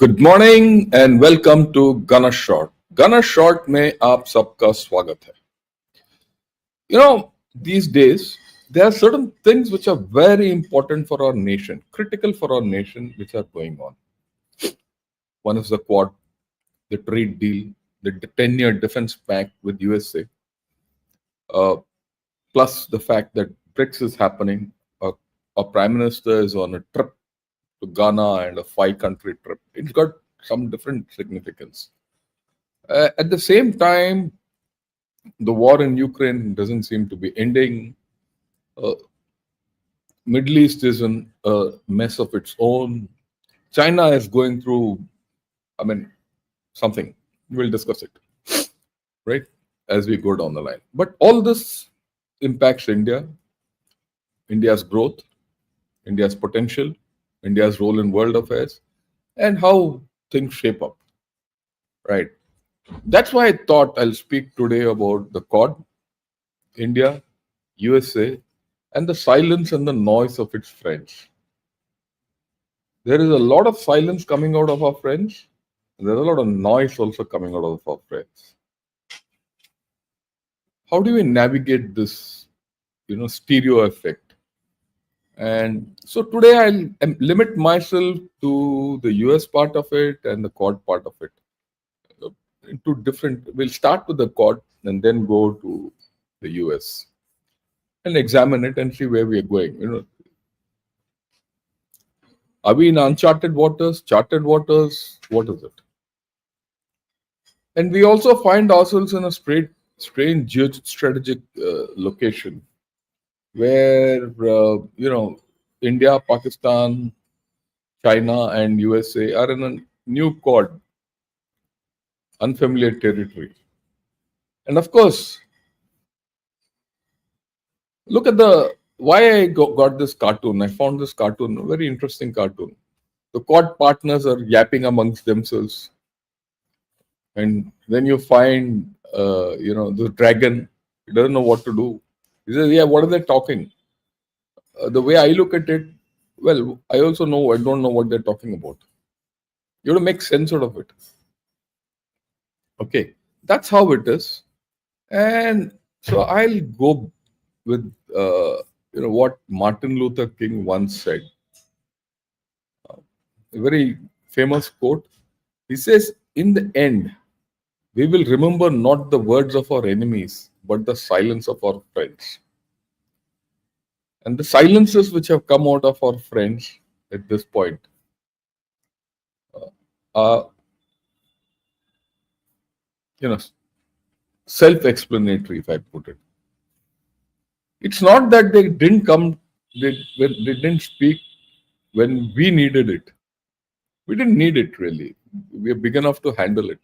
Good morning and welcome to गना short. गना short में आप सबका स्वागत है। You know, these days there are certain things which are very important for our nation, critical for our nation, which are going on. One is the Quad, the trade deal, the 10-year defense pact with USA, uh, plus the fact that BRICS is happening. Our prime minister is on a trip to Ghana and a 5-country trip. It's got some different significance. At the same time, the war in Ukraine doesn't seem to be ending. Uh, Middle East is in a mess of its own. China is going through, something. We'll discuss it, right, as we go down the line. But all this impacts India, India's growth, India's potential, India's role in world affairs, and how things shape up, right? That's why I thought I'll speak today about the Quad, India, USA, and the silence and the noise of its friends. There is a lot of silence coming out of our friends. There's a lot of noise also coming out of our friends. How do we navigate this, stereo effect? And so today I'll limit myself to the US part of it and the Quad part of it. Into different. We'll start with the Quad and then go to the US and examine it and see where we are going. Are we in uncharted waters, charted waters? What is it? And we also find ourselves in a strange geostrategic location where, India, Pakistan, China, and USA are in a new Quad, unfamiliar territory. And of course, look at why I got this cartoon. I found this cartoon, a very interesting cartoon. The Quad partners are yapping amongst themselves. And then you find, the dragon, he doesn't know what to do. He says, yeah, what are they talking? The way I look at it, well, I also know I don't know what they're talking about. You have to make sense out of it. Okay, that's how it is. And so I'll go with, what Martin Luther King once said. A very famous quote. He says, in the end, we will remember not the words of our enemies, but the silence of our friends. And the silences which have come out of our friends at this point are, self-explanatory, if I put it. It's not that they didn't come, they didn't speak when we needed it. We didn't need it really. We are big enough to handle it.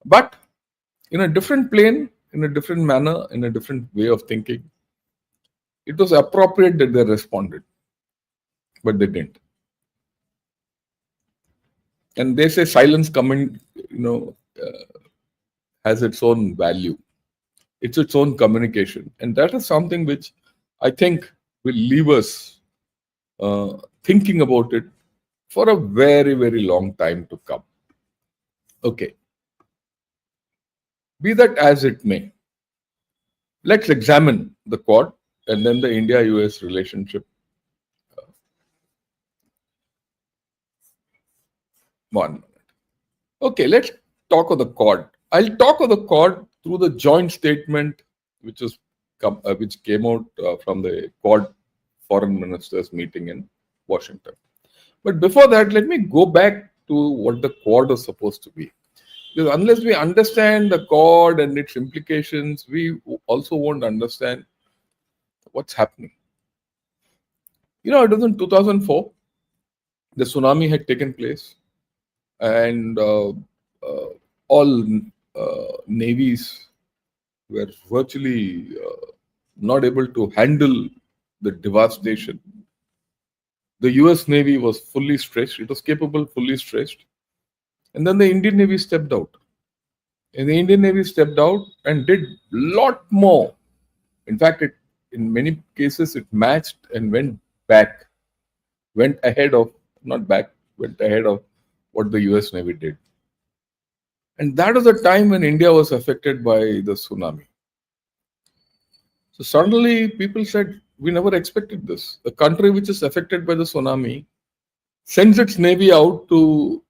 But in a different plane, in a different manner, in a different way of thinking, it was appropriate that they responded, but they didn't. And they say silence coming, has its own value. It's its own communication. And that is something which I think will leave us thinking about it for a very, very long time to come. Okay. Be that as it may, let's examine the Quad and then the India-US relationship. One minute. Okay, let's talk of the Quad. I'll talk of the Quad through the joint statement which came out from the Quad foreign ministers meeting in Washington. But before that, let me go back to what the Quad is supposed to be. Because unless we understand the Quad and its implications, we also won't understand what's happening. It was in 2004, the tsunami had taken place, and all navies were virtually not able to handle the devastation. The US Navy was fully stretched. It was capable, fully stretched. And then the Indian Navy stepped out. And the Indian Navy stepped out and did a lot more. In fact, in many cases, it matched and went ahead of what the US Navy did. And that was the time when India was affected by the tsunami. So suddenly people said, we never expected this. A country which is affected by the tsunami sends its navy out to,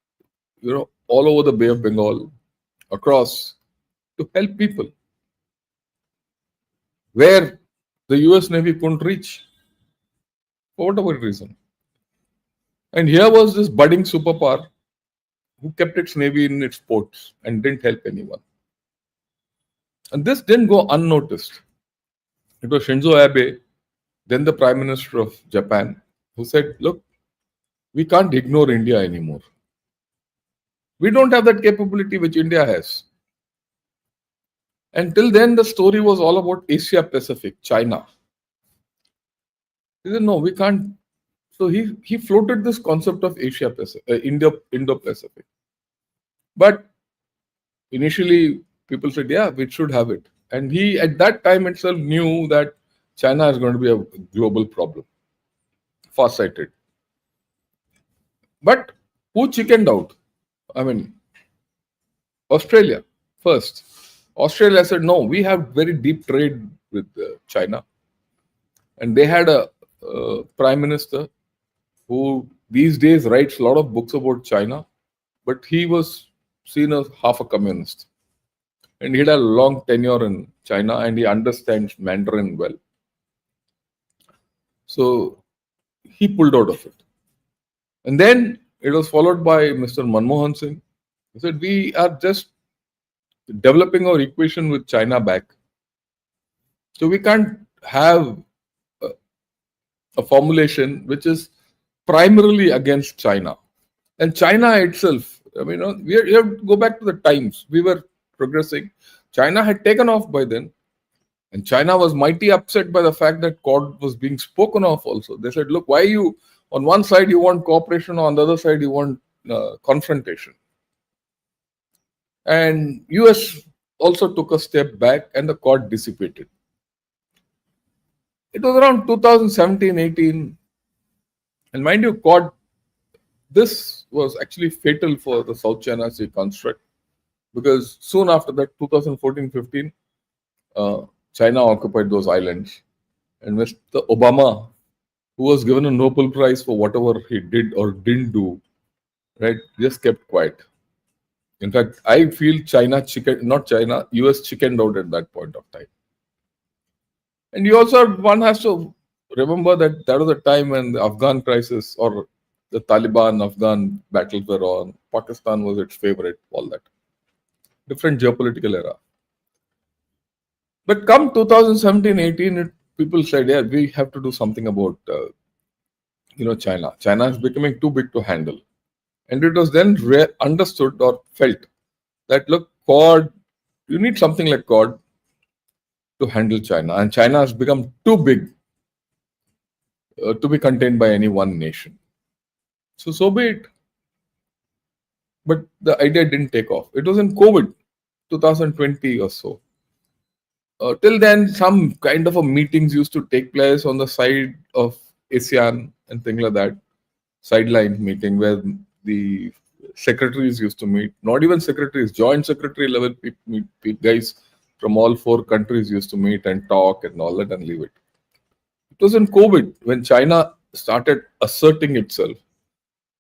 all over the Bay of Bengal, across, to help people where the US Navy couldn't reach for whatever reason. And here was this budding superpower who kept its navy in its ports and didn't help anyone. And this didn't go unnoticed. It was Shinzo Abe, then the Prime Minister of Japan, who said, look, we can't ignore India anymore. We don't have that capability which India has. Until then, the story was all about Asia Pacific, China. He said, no, we can't. So he floated this concept of Asia Pacific, Indo-Pacific. But initially, people said, yeah, we should have it. And he, at that time itself, knew that China is going to be a global problem. Far-sighted. But who chickened out? I mean, Australia first. Australia said, no, we have very deep trade with China. And they had a prime minister who these days writes a lot of books about China, but he was seen as half a communist. And he had a long tenure in China and he understands Mandarin well. So he pulled out of it. And then it was followed by Mr. Manmohan Singh. He said, we are just developing our equation with China back. So we can't have a formulation which is primarily against China. And China itself, we have to go back to the times. We were progressing. China had taken off by then. And China was mighty upset by the fact that Quad was being spoken of also. They said, look, why you, on one side you want cooperation, on the other side you want confrontation. And US also took a step back and the Quad dissipated. It was around 2017-18. And mind you, Quad, this was actually fatal for the South China Sea construct because soon after that, 2014-15, China occupied those islands. And Mr. Obama, who was given a Nobel Prize for whatever he did or didn't do, right, just kept quiet. In fact, I feel US chickened out at that point of time. And one has to remember that was a time when the Afghan crisis or the Taliban-Afghan battles were on. Pakistan was its favorite, all that. Different geopolitical era. But come 2017-18, people said, yeah, we have to do something about China. China is becoming too big to handle. And it was then understood or felt that, look, Quad, you need something like Quad to handle China. And China has become too big to be contained by any one nation. So be it. But the idea didn't take off. It was in COVID, 2020 or so. Till then, some kind of meetings used to take place on the side of ASEAN and things like that. Sideline meeting where the secretaries used to meet. Not even secretaries, joint secretary level guys from all 4 countries used to meet and talk and all that and leave it. It was in COVID when China started asserting itself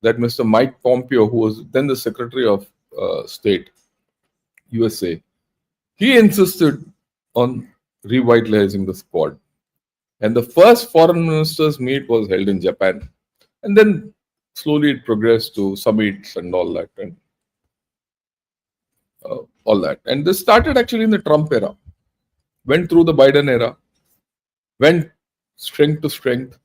that Mr. Mike Pompeo, who was then the Secretary of State, USA, he insisted on revitalizing the Quad. And the first foreign ministers meet was held in Japan. And then slowly it progressed to summits and all that. And this started actually in the Trump era, went through the Biden era, went strength to strength.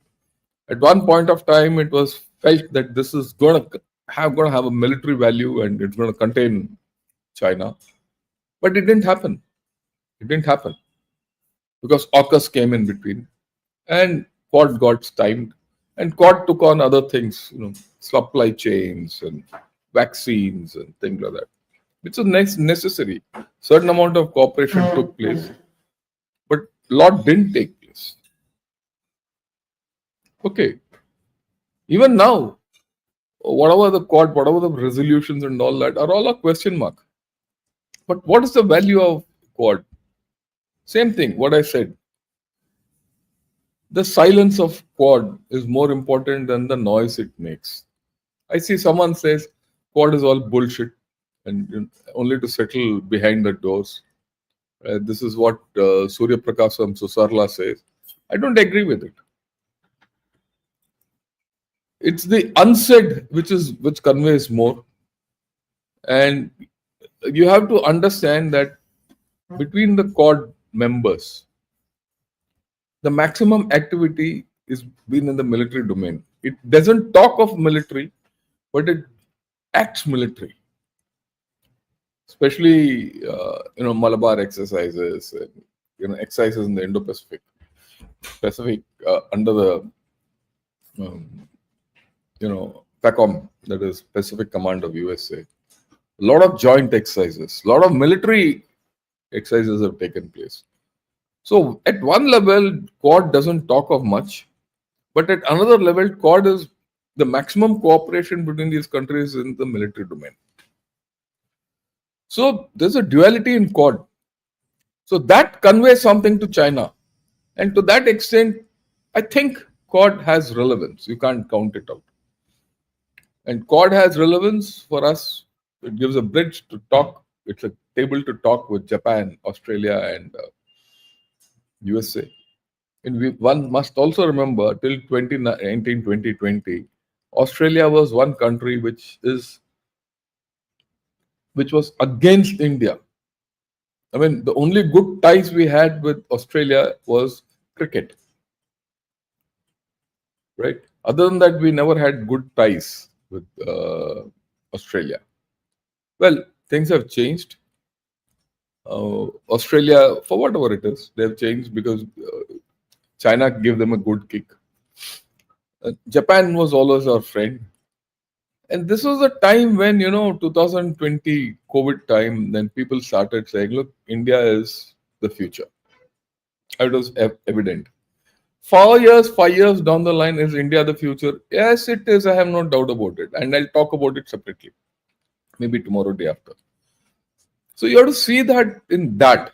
At one point of time, it was felt that this is going to have a military value and it's going to contain China. But it didn't happen. It didn't happen because AUKUS came in between and Quad got stymied. And Quad took on other things, supply chains and vaccines and things like that. Which was necessary. Certain amount of cooperation took place, but a lot didn't take place. Okay. Even now, whatever the Quad, whatever the resolutions and all that are all a question mark. But what is the value of Quad? Same thing, what I said. The silence of Quad is more important than the noise it makes. I see someone says Quad is all bullshit and only to settle behind the doors. This is what Surya Prakasam Susarla says. I don't agree with it. It's the unsaid which conveys more, and you have to understand that between the Quad members, the maximum activity is been in the military domain. It doesn't talk of military, but it acts military, especially Malabar exercises, exercises in the Pacific under the PACOM, that is Pacific Command of USA. A lot of joint exercises, a lot of military exercises have taken place. So at one level, Quad doesn't talk of much, but at another level, Quad is the maximum cooperation between these countries in the military domain. So there's a duality in Quad. So that conveys something to China. And to that extent, I think Quad has relevance. You can't count it out. And Quad has relevance for us. It gives a bridge to talk. It's a table to talk with Japan, Australia, and USA. And one must also remember till 2019, 2020, Australia was one country which was against India. I mean, the only good ties we had with Australia was cricket, right? Other than that, we never had good ties with Australia. Well, things have changed. Australia, for whatever it is, they have changed because China gave them a good kick. Japan was always our friend. And this was a time when, 2020 COVID time, then people started saying, look, India is the future. It was evident. 5 years down the line, is India the future? Yes, it is. I have no doubt about it. And I'll talk about it separately. Maybe tomorrow, day after. So you have to see that in that.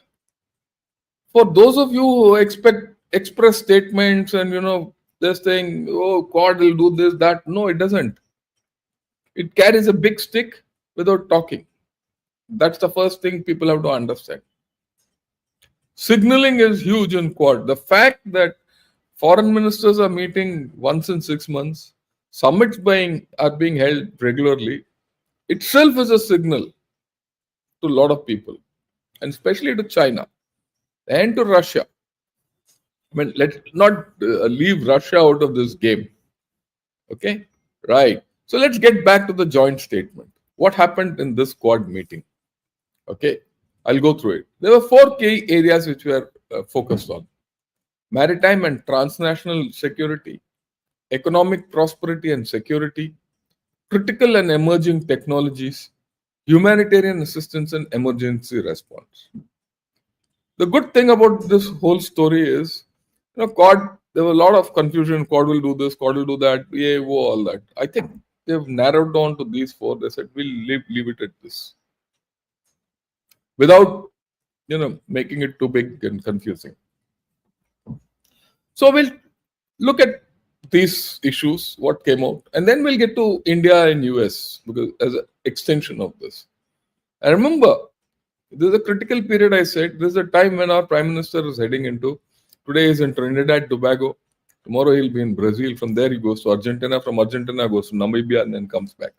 For those of you who express statements and, they're saying, oh, Quad will do this, that. No, it doesn't. It carries a big stick without talking. That's the first thing people have to understand. Signaling is huge in Quad. The fact that foreign ministers are meeting once in 6 months, summits are being held regularly, itself is a signal to a lot of people, and especially to China and to Russia. I mean, let's not leave Russia out of this game. Okay? Right. So let's get back to the joint statement. What happened in this Quad meeting? Okay, I'll go through it. There were 4 key areas which we are focused on: maritime and transnational security, economic prosperity and security, critical and emerging technologies, humanitarian assistance, and emergency response. The good thing about this whole story is, Quad, there was a lot of confusion. Quad will do this, Quad will do that, all that. I think they've narrowed down to these 4. They said, we'll leave it at this, without making it too big and confusing. So we'll look at these issues, what came out, and then we'll get to India and US because as an extension of this. And remember, this is a critical period. I said this is a time when our Prime Minister is heading into. Today is in Trinidad, Tobago. Tomorrow he'll be in Brazil. From there he goes to Argentina. From Argentina goes to Namibia and then comes back.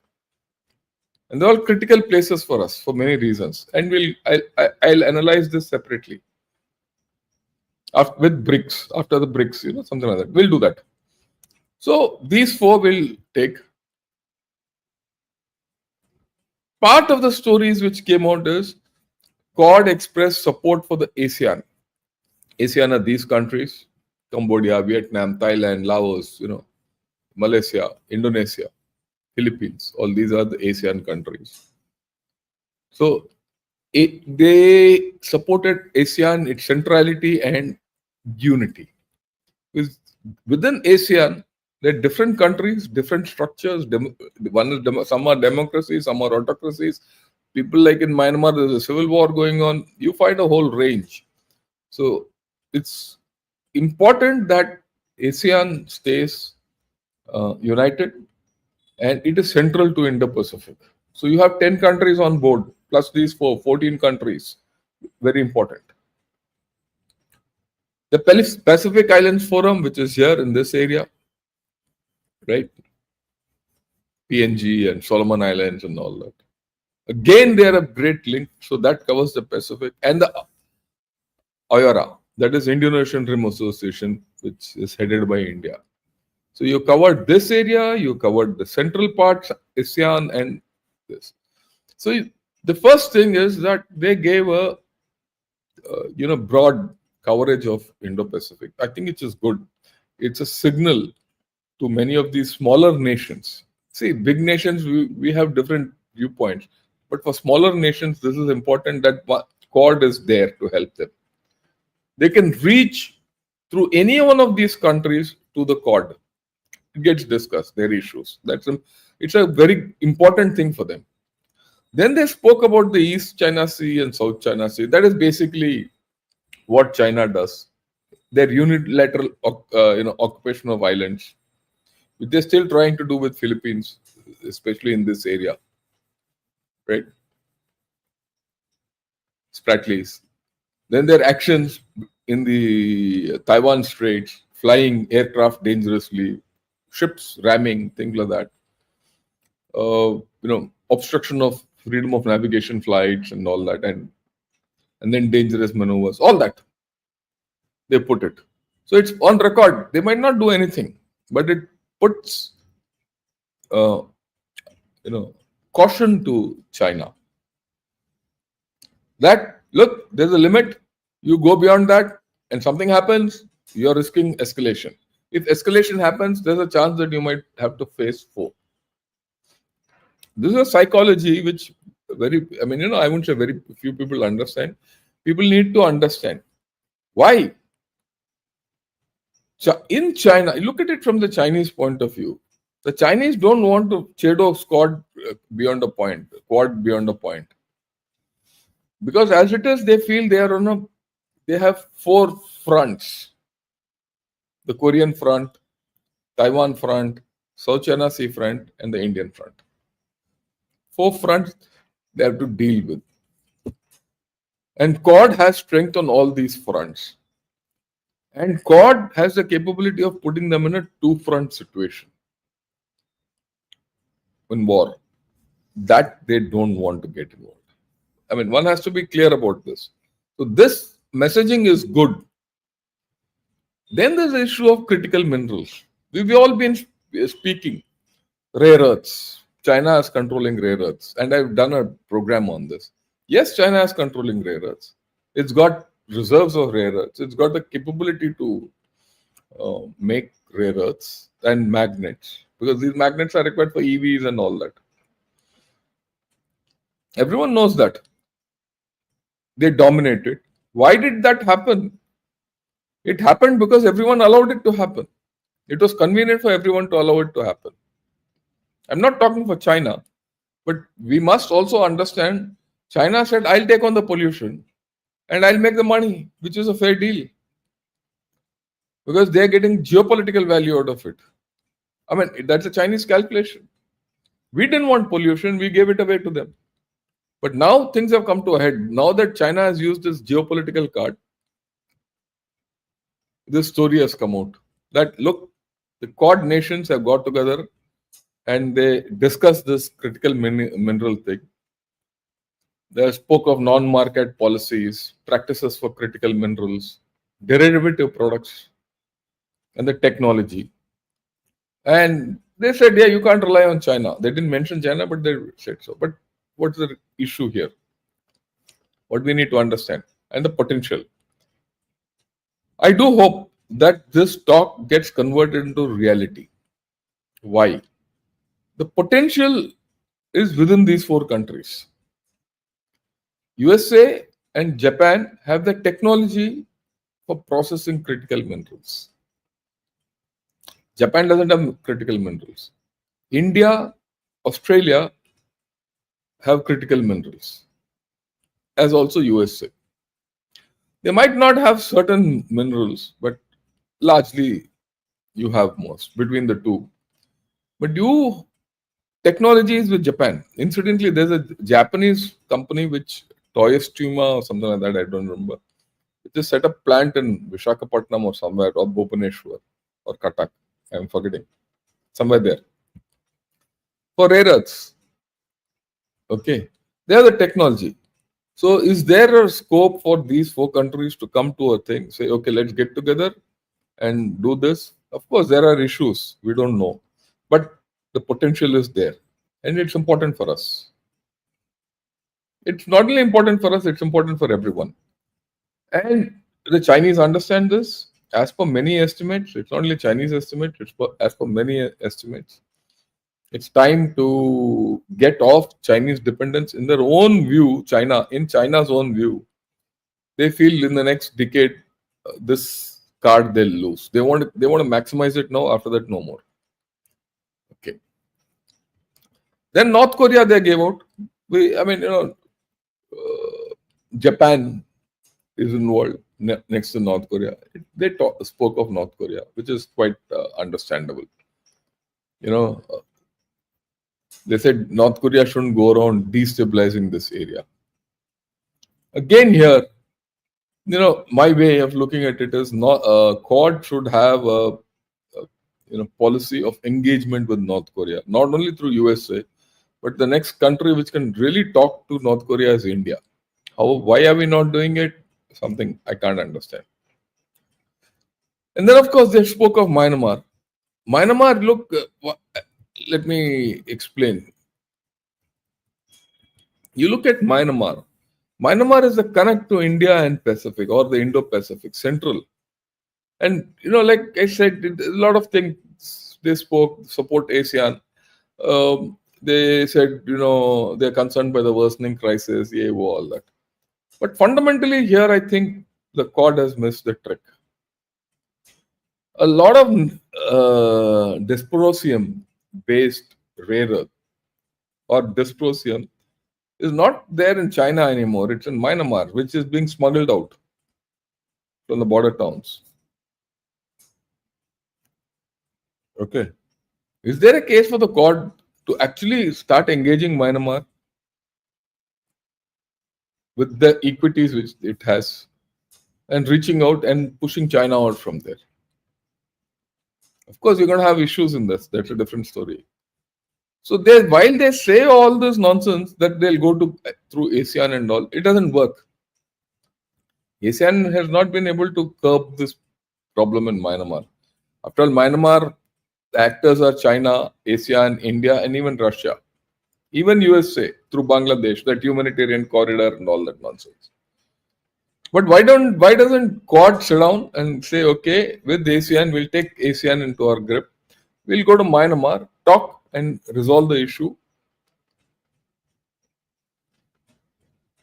And they're all critical places for us for many reasons. And I'll analyze this separately. With BRICS, after the BRICS, something like that. We'll do that. So these 4 will take. Part of the stories which came out is Quad expressed support for the ASEAN. ASEAN are these countries: Cambodia, Vietnam, Thailand, Laos, Malaysia, Indonesia, Philippines. All these are the ASEAN countries. So they supported ASEAN, its centrality and unity. Because within ASEAN, They're different countries, different structures. Some are democracies, some are autocracies. People like in Myanmar, there's a civil war going on. You find a whole range. So it's important that ASEAN stays united, and it is central to Indo-Pacific. So you have 10 countries on board, plus these 14 countries. Very important. The Pacific Islands Forum, which is here in this area, right? PNG and Solomon Islands and all that. Again, they are a great link. So that covers the Pacific. And the IORA, that is Indian Ocean Rim Association, which is headed by India. So you covered this area, you covered the central parts, ASEAN, and this. So the first thing is that they gave a broad coverage of Indo-Pacific. I think it is good. It's a signal to many of these smaller nations. See, big nations, we have different viewpoints. But for smaller nations, this is important that Quad is there to help them. They can reach through any one of these countries to the Quad. It gets discussed, their issues. It's a very important thing for them. Then they spoke about the East China Sea and South China Sea. That is basically what China does. Their unilateral occupation of islands, which they're still trying to do with Philippines, especially in this area. Right? Spratlys. Then their actions in the Taiwan Straits, flying aircraft dangerously, ships ramming, things like that. Obstruction of freedom of navigation flights and all that, and then dangerous maneuvers, all that. They put it. So it's on record. They might not do anything, but it puts caution to China. That, look, there's a limit. You go beyond that and something happens, you're risking escalation. If escalation happens, there's a chance that you might have to face foe. This is a psychology which I wouldn't say very few people understand. People need to understand. Why? In China, look at it from the Chinese point of view. The Chinese don't want to shadow Quad beyond a point. Because as it is, they feel they have 4 fronts. The Korean front, Taiwan front, South China Sea front, and the Indian front. 4 fronts they have to deal with. And Quad has strength on all these fronts. And Quad has the capability of putting them in a 2-front situation in war. That they don't want to get involved. One has to be clear about this. So this messaging is good. Then there's the issue of critical minerals. We've all been speaking. Rare earths. China is controlling rare earths. And I've done a program on this. Yes, China is controlling rare earths. It's got reserves of rare earths. It's got the capability to make rare earths and magnets. Because these magnets are required for EVs and all that. Everyone knows that. They dominated. Why did that happen? It happened because everyone allowed it to happen. It was convenient for everyone to allow it to happen. I'm not talking for China, but we must also understand China said, I'll take on the pollution and I'll make the money, which is a fair deal. Because they're getting geopolitical value out of it. That's a Chinese calculation. We didn't want pollution, we gave it away to them. But now things have come to a head. Now that China has used this geopolitical card, this story has come out. That, look, the Quad nations have got together and they discussed this critical mineral thing. They spoke of non-market policies, practices for critical minerals, derivative products, and the technology. And they said, yeah, you can't rely on China. They didn't mention China, but they said so. But what's the issue here? What we need to understand and the potential. I do hope that this talk gets converted into reality. Why? The potential is within these 4 countries. USA and Japan have the technology for processing critical minerals. Japan doesn't have critical minerals. India, Australia have critical minerals, as also USA. They might not have certain minerals, but largely you have most between the two. But you technologies with Japan. Incidentally, there's a Japanese company which Toyostuma or something like that. I don't remember. It just set up plant in Vishakhapatnam or somewhere, or Bhubaneswar or Cuttack. I'm forgetting somewhere there for rare earths. Okay, they have the technology. So, is there a scope for these four countries to come to a thing? Say, okay, let's get together and do this. Of course, there are issues we don't know, but the potential is there, and it's important for us. It's not only important for us; it's important for everyone. And the Chinese understand this. As per many estimates, it's not only Chinese estimate; as per many estimates. It's time to get off Chinese dependence. In their own view, in China's own view, they feel in the next decade this card they'll lose. They want to maximize it now. After that, no more. Okay. Then North Korea they gave out. I mean, Japan is involved next to North Korea. They spoke of North Korea, which is quite understandable. You know, they said North Korea shouldn't go around destabilizing this area. Again, here, my way of looking at it is not Quad should have a policy of engagement with North Korea, not only through USA, but the next country which can really talk to North Korea is India. Why are we not doing it? Something I can't understand. And then, of course, they spoke of Myanmar. Myanmar, look, let me explain. You look at Myanmar. Myanmar is the connect to India and Pacific, or the Indo-Pacific, central. And, like I said, a lot of things they support ASEAN. They said, they're concerned by the worsening crisis, all that. But fundamentally, here, I think the Quad has missed the trick. A lot of dysprosium-based rare earth or dysprosium is not there in China anymore. It's in Myanmar, which is being smuggled out from the border towns. Okay. Is there a case for the Quad to actually start engaging Myanmar with the equities which it has and reaching out and pushing China out from there? Of course, you're going to have issues in this. That's a different story. So while they say all this nonsense that they'll go through ASEAN and all, it doesn't work. ASEAN has not been able to curb this problem in Myanmar. After all, Myanmar, the actors are China, ASEAN, India, and even Russia. Even USA through Bangladesh, that humanitarian corridor and all that nonsense. But why doesn't Quad sit down and say, okay, with ASEAN, we'll take ASEAN into our grip. We'll go to Myanmar, talk and resolve the issue.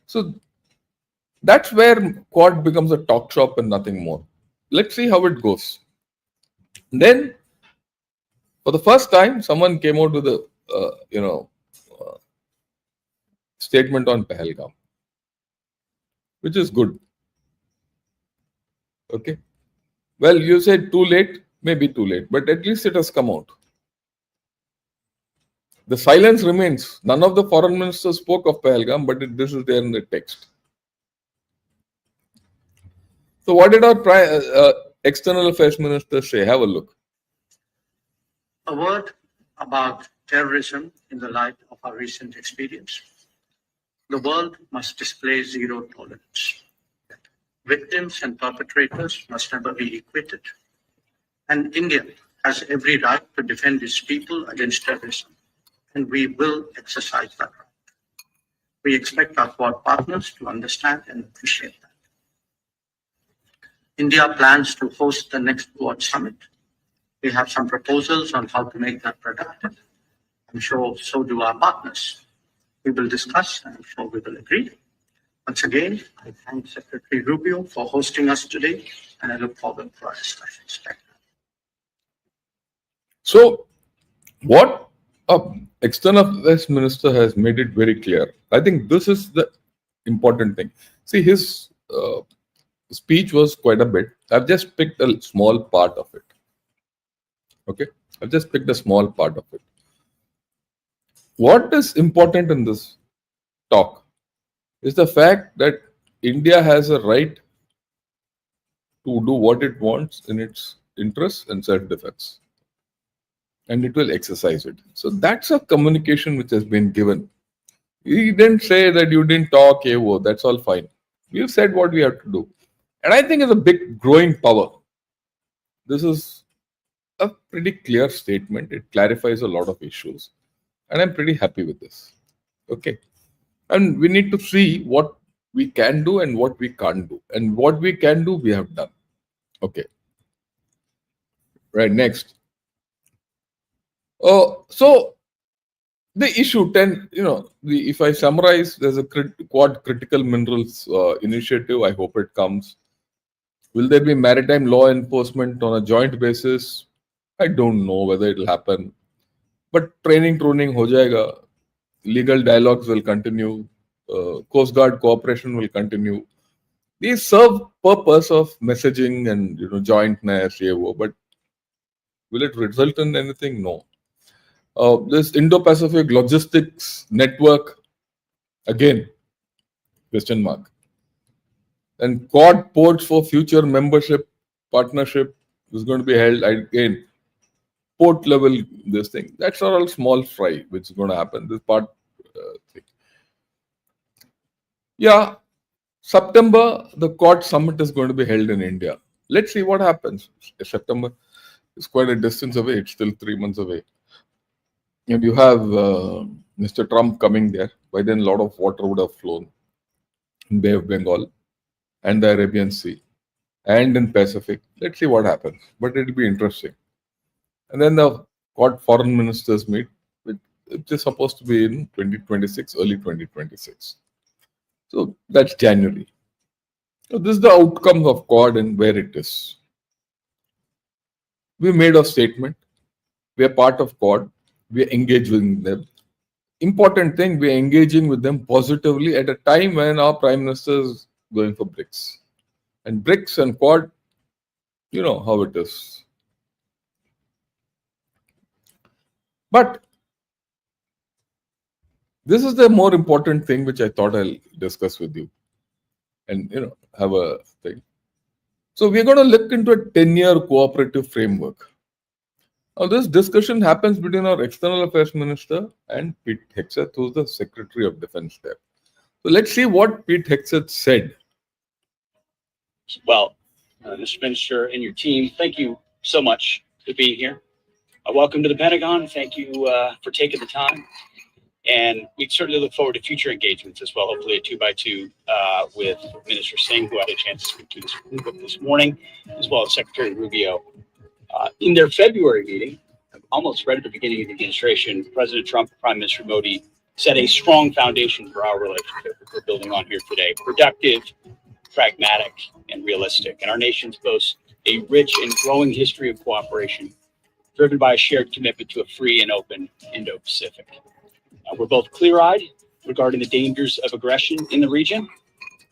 So that's where Quad becomes a talk shop and nothing more. Let's see how it goes. Then, for the first time, someone came out with a statement on Pahalgam, which is good. Okay. Well, you said too late, maybe too late, but at least it has come out. The silence remains. None of the foreign ministers spoke of Pahalgam, but this is there in the text. So, what did our external affairs minister say? Have a look. A word about terrorism in the light of our recent experience. The world must display zero tolerance. Victims and perpetrators must never be acquitted. And India has every right to defend its people against terrorism, and we will exercise that right. We expect our Quad partners to understand and appreciate that. India plans to host the next Quad summit. We have some proposals on how to make that productive. I'm sure so do our partners. We will discuss, and I'm sure we will agree. Once again, I thank Secretary Rubio for hosting us today, and I look forward to our discussions. Thank you. So, what external affairs minister has made it very clear. I think this is the important thing. See, his speech was quite a bit. I've just picked a small part of it. Okay, I've just picked a small part of it. What is important in this talk is the fact that India has a right to do what it wants in its interests and self-defense, and it will exercise it. So that's a communication which has been given. He didn't say that you didn't talk, that's all fine. We've said what we have to do. And I think it's a big growing power. This is a pretty clear statement. It clarifies a lot of issues. And I'm pretty happy with this. Okay. And we need to see what we can do and what we can't do. And what we can do, we have done. Okay. Right. Next. So the issue 10, if I summarize, there's a quad critical minerals initiative. I hope it comes. Will there be maritime law enforcement on a joint basis? I don't know whether it will happen. But training ho jayega. Legal dialogues will continue. Coast Guard cooperation will continue. These serve purpose of messaging and jointness, but will it result in anything? No. This Indo-Pacific logistics network, again, question mark. And Quad ports for future membership partnership is going to be held again. Port level, this thing. That's all small fry, which is going to happen. This part thing. Yeah, September, the Quad summit is going to be held in India. Let's see what happens. September is quite a distance away. It's still 3 months away. And you have Mr. Trump coming there. By then, a lot of water would have flown in Bay of Bengal and the Arabian Sea and in Pacific. Let's see what happens. But it'll be interesting. And then the Quad foreign ministers meet, which is supposed to be in 2026, early 2026. So that's January. So this is the outcome of Quad and where it is. We made a statement. We are part of Quad. We are engaged with them. Important thing, we are engaging with them positively at a time when our Prime Minister is going for BRICS. And BRICS and Quad, you know how it is. But this is the more important thing which I thought I'll discuss with you and have a thing. So we're going to look into a 10-year cooperative framework. Now this discussion happens between our External Affairs Minister and Pete Hegseth, who's the Secretary of Defense there. So let's see what Pete Hegseth said. Well, Mr. Minister and your team, thank you so much for being here. Welcome to the Pentagon. Thank you for taking the time. And we certainly look forward to future engagements as well, hopefully a 2x2 with Minister Singh, who I had a chance to speak to this morning, as well as Secretary Rubio. In their February meeting, almost right at the beginning of the administration, President Trump and Prime Minister Modi set a strong foundation for our relationship that we're building on here today: productive, pragmatic, and realistic. And our nations boast a rich and growing history of cooperation, driven by a shared commitment to a free and open Indo-Pacific. We're both clear-eyed regarding the dangers of aggression in the region,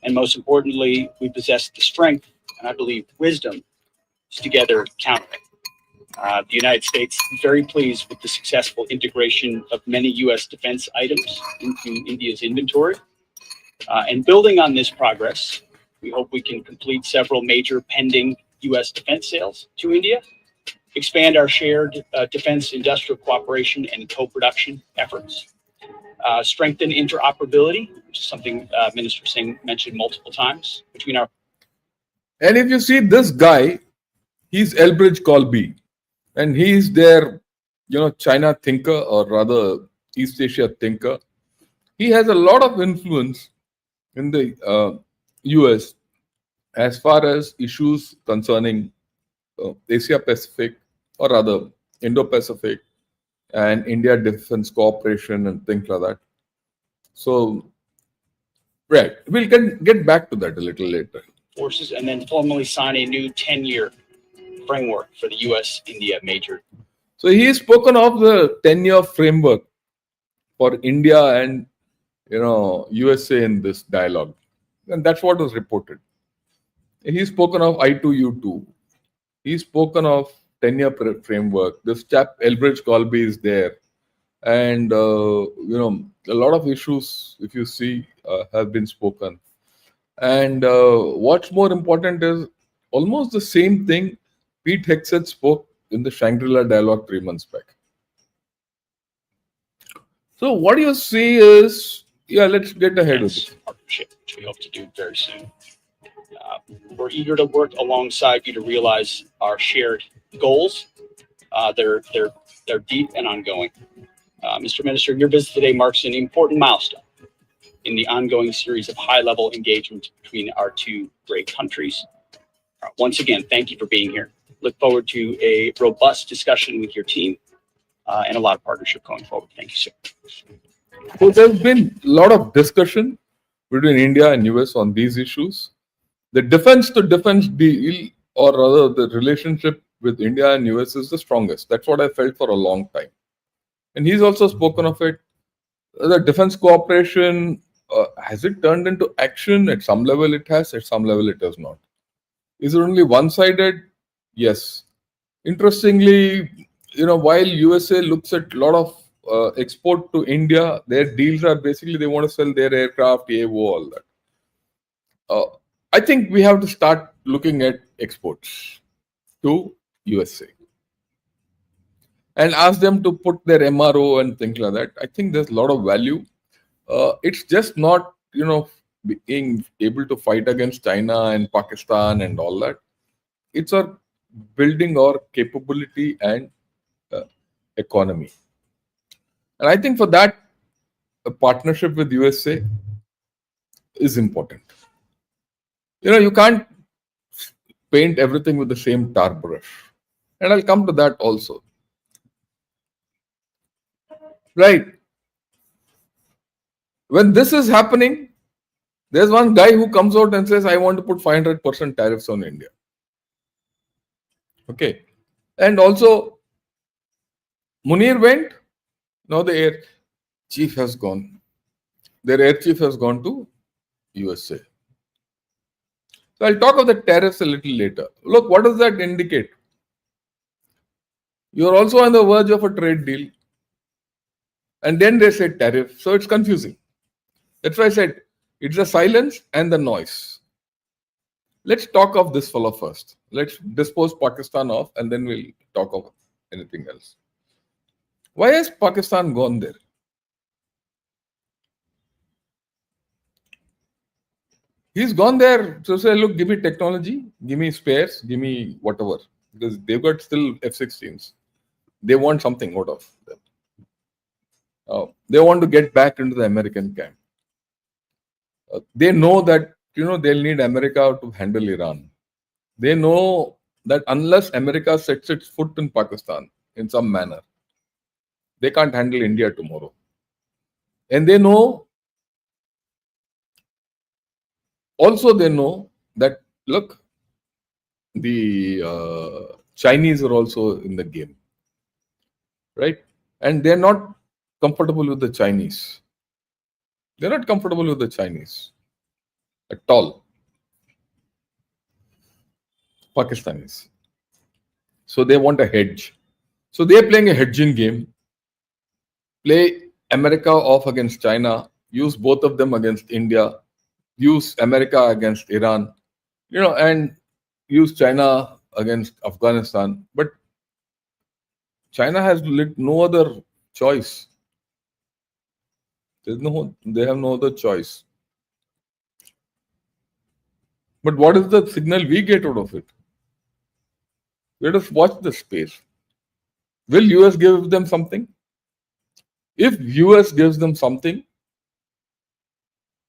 and most importantly, we possess the strength and, I believe, wisdom to together counter it. The United States is very pleased with the successful integration of many U.S. defense items into India's inventory. And building on this progress, we hope we can complete several major pending U.S. defense sales to India, expand our shared defense industrial cooperation and co-production efforts, strengthen interoperability, which is something Minister Singh mentioned multiple times between our. And if you see this guy, he's Elbridge Colby, and he's their, China thinker, or rather East Asia thinker. He has a lot of influence in the US as far as issues concerning Asia Pacific, or rather Indo-Pacific and India defense cooperation and things like that. So, right, we'll get back to that a little later. Forces, and then formally sign a new 10-year framework for the U.S.-India major So he has spoken of the 10-year framework for India and USA in this dialogue, and that's what was reported. He's spoken of I2U2. He's spoken of 10-year framework. This chap Elbridge Colby is there, and a lot of issues, if you see, have been spoken. And what's more important is almost the same thing Pete Hegseth spoke in the Shangri-La dialogue 3 months back. So what you see is, let's get ahead with it. Partnership, which we hope to do very soon. We're eager to work alongside you to realize our shared goals. They're deep and ongoing. Mr. Minister, your visit today marks an important milestone in the ongoing series of high-level engagement between our two great countries. Once again, thank you for being here. Look forward to a robust discussion with your team and a lot of partnership going forward. Thank you, sir. So there's been a lot of discussion between India and US on these issues. The defense-to-defense deal, or rather the relationship with India and US, is the strongest. That's what I felt for a long time. And he's also spoken of it. The defense cooperation, has it turned into action? At some level it has, at some level it has not. Is it only one-sided? Yes. Interestingly, while USA looks at a lot of export to India, their deals are basically they want to sell their aircraft, all that. I think we have to start looking at exports to USA and ask them to put their MRO and things like that. I think there's a lot of value. It's just not, being able to fight against China and Pakistan and all that. It's our building our capability and economy. And I think for that, a partnership with USA is important. You can't paint everything with the same tar brush. And I'll come to that also. Right. When this is happening, there's one guy who comes out and says, I want to put 500% tariffs on India. Okay. And also, Munir went. Now the air chief has gone. Their air chief has gone to USA. So I'll talk of the tariffs a little later. Look, what does that indicate? You're also on the verge of a trade deal. And then they say tariff. So it's confusing. That's why I said it's the silence and the noise. Let's talk of this fellow first. Let's dispose Pakistan off and then we'll talk of anything else. Why has Pakistan gone there? He's gone there to say, look, give me technology, give me spares, give me whatever. Because they've got still F-16s. They want something out of them. They want to get back into the American camp. They know that, they'll need America to handle Iran. They know that unless America sets its foot in Pakistan in some manner, they can't handle India tomorrow. And they know that, look, the Chinese are also in the game, right? And they're not comfortable with the Chinese. They're not comfortable with the Chinese at all. Pakistanis. So they want a hedge. So they're playing a hedging game. Play America off against China. Use both of them against India. Use America against Iran. And use China against Afghanistan. But China has no other choice. They have no other choice. But what is the signal we get out of it? Let us watch the space. Will US give them something? If US gives them something,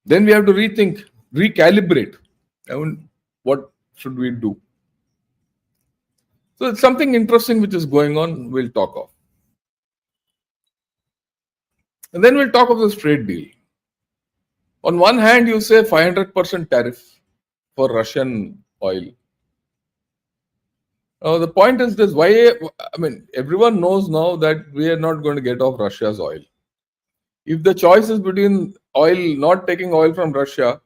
then we have to rethink, recalibrate. What should we do? So it's something interesting which is going on, we'll talk of. And then we'll talk of this trade deal. On one hand, you say 500% tariff for Russian oil. The point is this: why? I mean, everyone knows now that we are not going to get off Russia's oil. If the choice is between not taking oil from Russia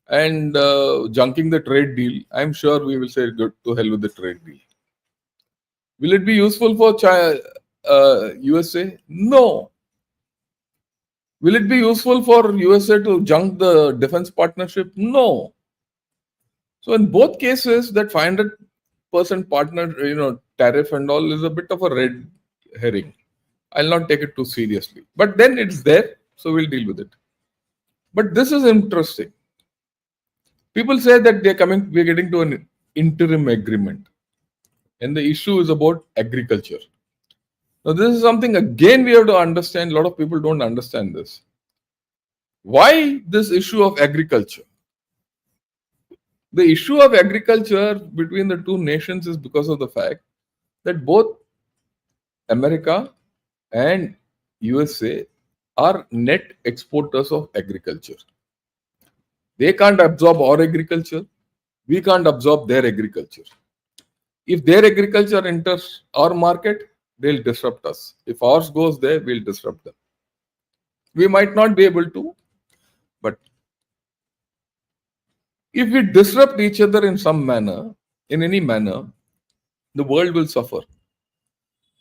and junking the trade deal, I'm sure we will say good to hell with the trade deal. Will it be useful for USA? No. Will it be useful for USA to junk the defense partnership? No. So in both cases, that 500% partner, tariff and all is a bit of a red herring. I'll not take it too seriously. But then it's there, so we'll deal with it. But this is interesting. People say that we're getting to an interim agreement. And the issue is about agriculture. Now, this is something again we have to understand. A lot of people don't understand this. Why this issue of agriculture? The issue of agriculture between the two nations is because of the fact that both America and USA are net exporters of agriculture. They can't absorb our agriculture. We can't absorb their agriculture. If their agriculture enters our market, they'll disrupt us. If ours goes there, we'll disrupt them. We might not be able to, but if we disrupt each other in some manner, in any manner, the world will suffer.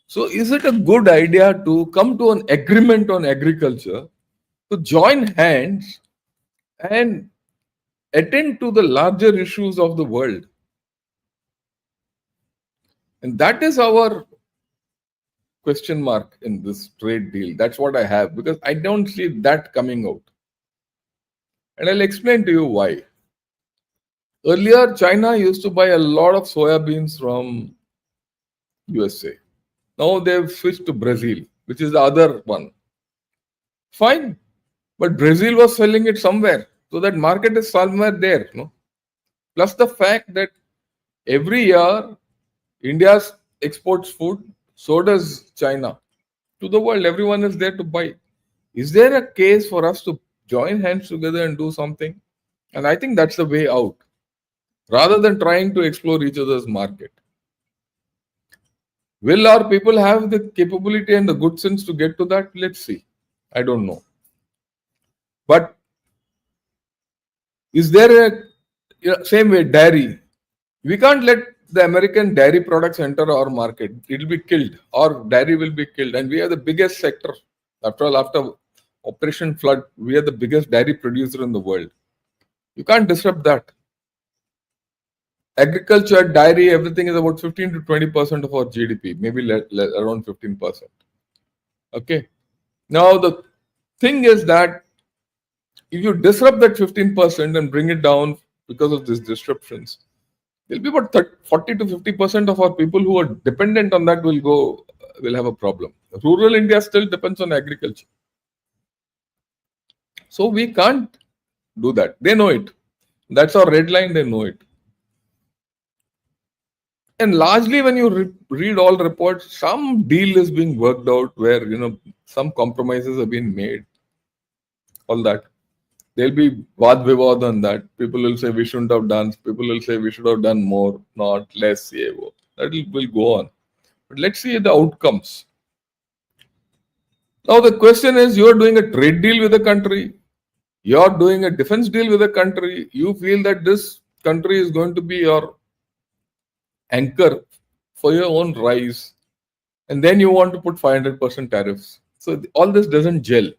So is it a good idea to come to an agreement on agriculture, to join hands and attend to the larger issues of the world? And that is our question mark in this trade deal. That's what I have, because I don't see that coming out. And I'll explain to you why. Earlier, China used to buy a lot of soya beans from USA. Now they've switched to Brazil, which is the other one. Fine. But Brazil was selling it somewhere. So that market is somewhere there. No? Plus the fact that every year India exports food, so does China. To the world, everyone is there to buy. Is there a case for us to join hands together and do something? And I think that's the way out. Rather than trying to explore each other's market. Will our people have the capability and the good sense to get to that? Let's see. I don't know. But is there same way dairy? We can't let the American dairy products enter our market. It will be killed. Our dairy will be killed. And we are the biggest sector. After all, after Operation Flood, we are the biggest dairy producer in the world. You can't disrupt that. Agriculture, dairy, everything is about 15 to 20% of our GDP, maybe around 15%. Okay. Now, the thing is that if you disrupt that 15% and bring it down because of these disruptions, there'll be about 40 to 50% of our people who are dependent on that will have a problem. Rural India still depends on agriculture. So we can't do that. They know it. That's our red line. They know it. And largely, when you read all reports, some deal is being worked out where some compromises have been made. All that. There'll be vad vivad on that. People will say we shouldn't have done. People will say we should have done more, not less. That will go on. But let's see the outcomes. Now the question is, you're doing a trade deal with a country. You're doing a defense deal with a country. You feel that this country is going to be your anchor for your own rise. And then you want to put 500% tariffs. So all this doesn't gel.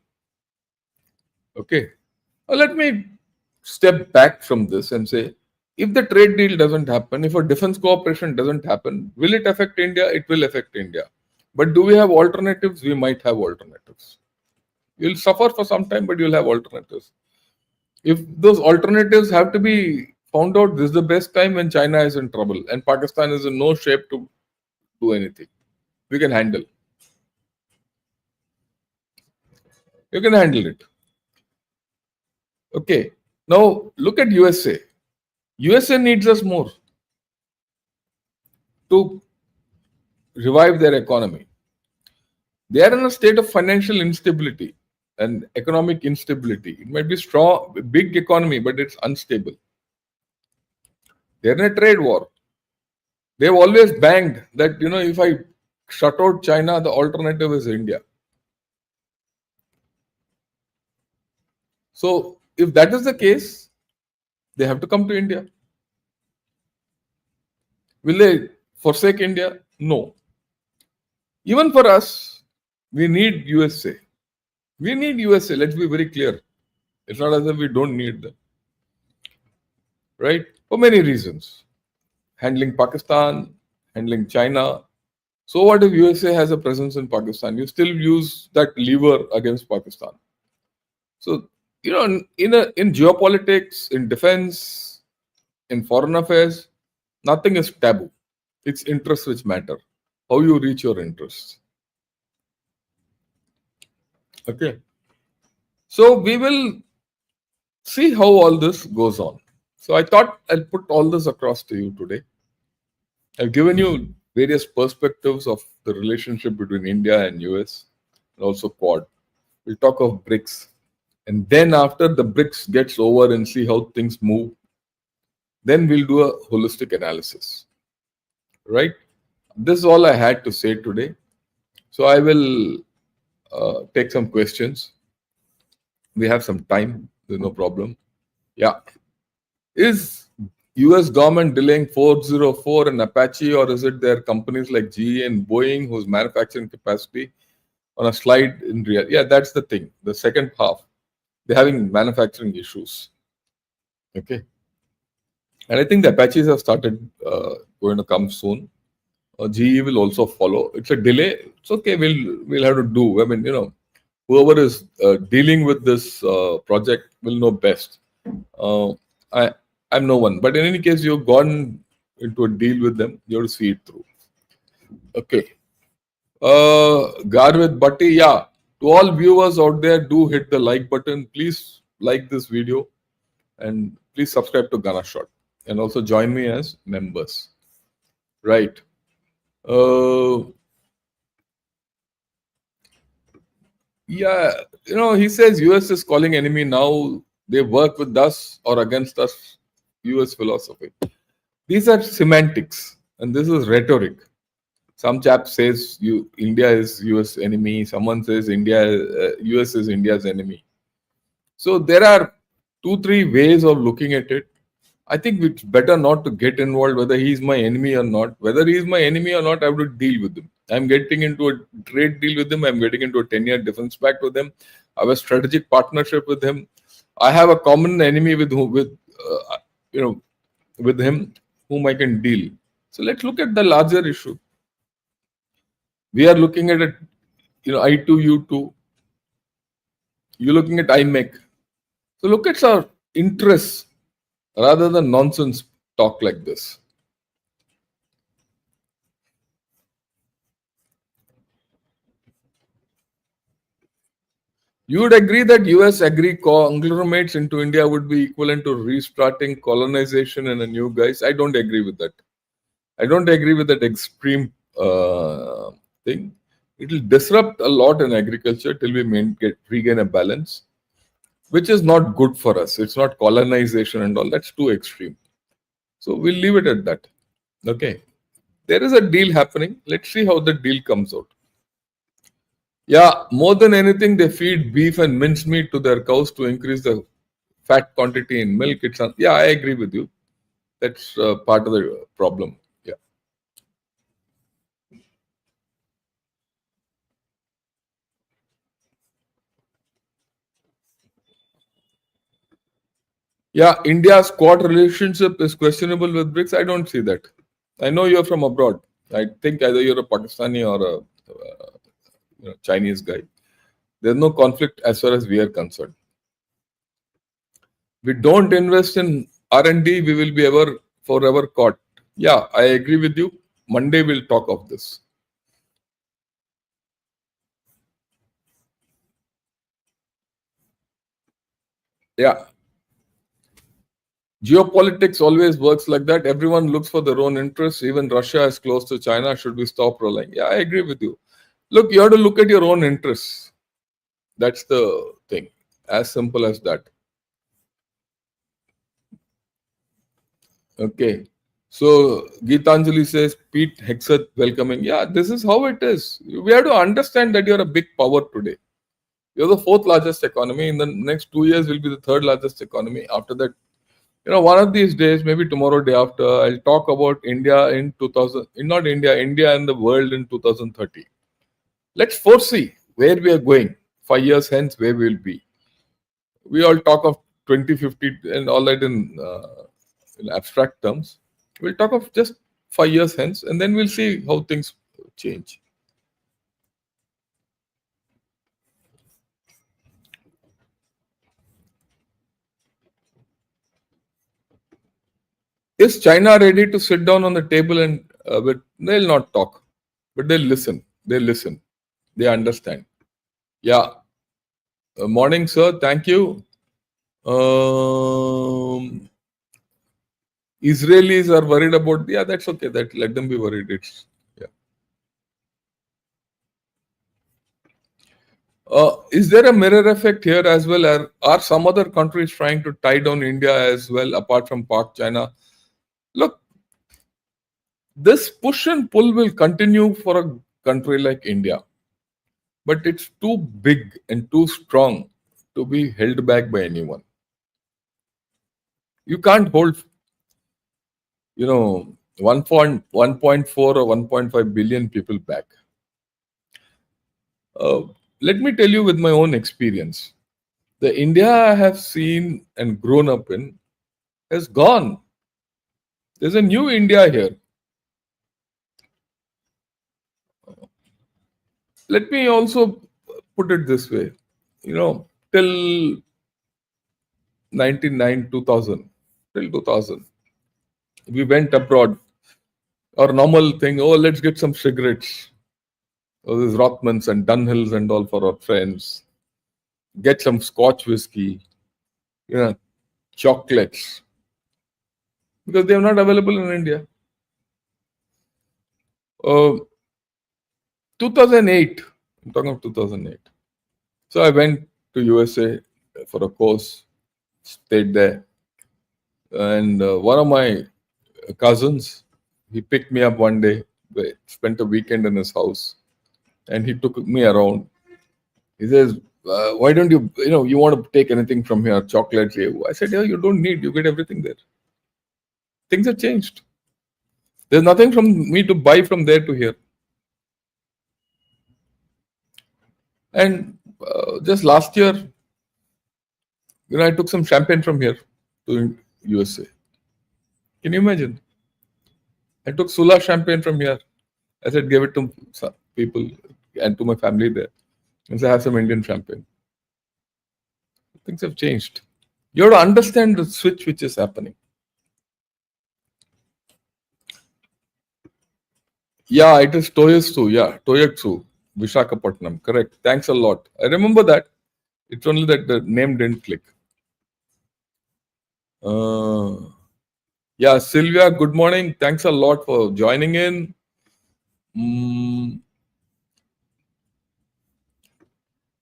Okay. Well, let me step back from this and say, if the trade deal doesn't happen, if a defense cooperation doesn't happen, will it affect India? It will affect India. But do we have alternatives? We might have alternatives. You'll suffer for some time, but you'll have alternatives. If those alternatives have to be found out, this is the best time when China is in trouble and Pakistan is in no shape to do anything. We can handle. You can handle it. Okay. Now look at USA. USA needs us more to revive their economy. They are in a state of financial instability and economic instability. It might be strong, big economy, but it's unstable. They're in a trade war. They've always banged that, if I shut out China, the alternative is India. So if that is the case, they have to come to India. Will they forsake India? No. Even for us, we need USA. We need USA. Let's be very clear. It's not as if we don't need them. Right? For many reasons. Handling Pakistan, handling China. So what if USA has a presence in Pakistan? You still use that lever against Pakistan. So, in geopolitics, in defense, in foreign affairs, nothing is taboo. It's interests which matter. How you reach your interests. Okay. So we will see how all this goes on. So I thought I'll put all this across to you today. I've given you various perspectives of the relationship between India and US and also Quad. We'll talk of BRICS. And then after the BRICS gets over and see how things move, then we'll do a holistic analysis. Right? This is all I had to say today. So I will take some questions. We have some time. There's no problem. Yeah. Is US government delaying 404 and Apache, or is it their companies like GE and Boeing whose manufacturing capacity on a slide in real? Yeah, that's the thing. The second half, they're having manufacturing issues. Okay. And I think the Apaches have started going to come soon. GE will also follow. It's a delay. It's okay. We'll have to do. I mean, whoever is dealing with this project will know best. I'm no one, but in any case, you've gone into a deal with them. You have to see it through. Okay. Garvit Bhatti, yeah. To all viewers out there, do hit the like button. Please like this video and please subscribe to Ghana Shot and also join me as members. Right. Yeah, he says US is calling enemy now. They work with us or against us. US philosophy. These are semantics and this is rhetoric. Some chap says India is US enemy. Someone says US is India's enemy. So there are 2-3 ways of looking at it. I think it's better not to get involved whether he's my enemy or not. Whether he's my enemy or not, I have to deal with him. I'm getting into a trade deal with him. I'm getting into a 10-year defense pact with him. I have a strategic partnership with him. I have a common enemy with him whom I can deal. So let's look at the larger issue. We are looking at it, I2U2. You're looking at IMEC. So look at our interests rather than nonsense talk like this. You would agree that US agri conglomerates into India would be equivalent to restarting colonization and a new guise? I don't agree with that. I don't agree with that extreme thing. It will disrupt a lot in agriculture till we regain a balance, which is not good for us. It's not colonization and all. That's too extreme. So we'll leave it at that. Okay. There is a deal happening. Let's see how the deal comes out. Yeah, more than anything, they feed beef and mincemeat to their cows to increase the fat quantity in milk. Yeah, I agree with you. That's part of the problem. Yeah. Yeah, India's Quad relationship is questionable with BRICS. I don't see that. I know you're from abroad. I think either you're a Pakistani or a Chinese guy. There's no conflict as far as we are concerned. We don't invest in R&D, we will be forever caught. Yeah, I agree with you. Monday we'll talk of this. Yeah. Geopolitics always works like that. Everyone looks for their own interests. Even Russia is close to China. Should we stop relying? Yeah, I agree with you. Look, you have to look at your own interests. That's the thing. As simple as that. Okay. So Geetanjali says, Pete Hexeth welcoming. Yeah, this is how it is. We have to understand that you're a big power today. You're the fourth largest economy. In the next 2 years, will be the third largest economy. After that, one of these days, maybe tomorrow, day after, I'll talk about India in 2000. Not India, India and the world in 2030. Let's foresee where we are going. 5 years hence, where we will be. We all talk of 2050 and all that in abstract terms. We'll talk of just 5 years hence, and then we'll see how things change. Is China ready to sit down on the table and they'll not talk, but they'll listen. They listen. They understand. Yeah. Morning, sir. Thank you. Israelis are worried about. Yeah, that's okay. That let them be worried. It's yeah. Is there a mirror effect here as well? Are some other countries trying to tie down India as well, apart from Pak, China? Look, this push and pull will continue for a country like India, but it's too big and too strong to be held back by anyone. You can't hold, 1.4 or 1.5 billion people back. Let me tell you with my own experience. The India I have seen and grown up in has gone. There's a new India here. Let me also put it this way. Till 99, 2000, till 2000, we went abroad. Our normal thing, let's get some cigarettes. There's Rothmans and Dunhills and all for our friends. Get some Scotch whiskey, chocolates. Because they are not available in India. 2008, I'm talking of 2008. So I went to USA for a course, stayed there. And one of my cousins, he picked me up one day, spent a weekend in his house, and he took me around. He says, why don't you want to take anything from here, chocolates? I said, yeah, you don't need, you get everything there. Things have changed. There's nothing from me to buy from there to here. And just last year, I took some champagne from here to USA. Can you imagine? I took Sula champagne from here. I said, give it to some people and to my family there. And say, have some Indian champagne. Things have changed. You have to understand the switch which is happening. Yeah, it is Toyotsu. Yeah, Toyotsu, Vishakhapatnam. Correct. Thanks a lot. I remember that. It's only that the name didn't click. Yeah, Sylvia, good morning. Thanks a lot for joining in.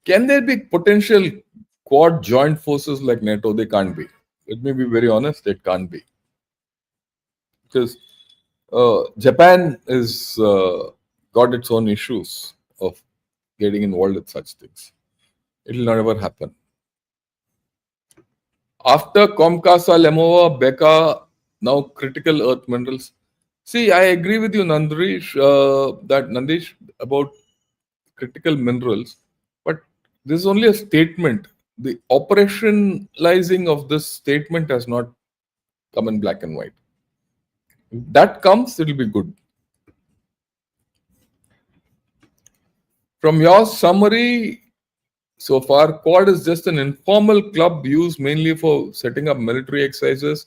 Can there be potential quad joint forces like NATO? They can't be. Let me be very honest, it can't be. Because Japan is got its own issues of getting involved with such things. It will never happen. After Comcasa, Lemova, Becca, now critical earth minerals. See, I agree with you, Nandish, about critical minerals, but this is only a statement. The operationalizing of this statement has not come in black and white. If that comes, it will be good. From your summary so far, Quad is just an informal club used mainly for setting up military exercises.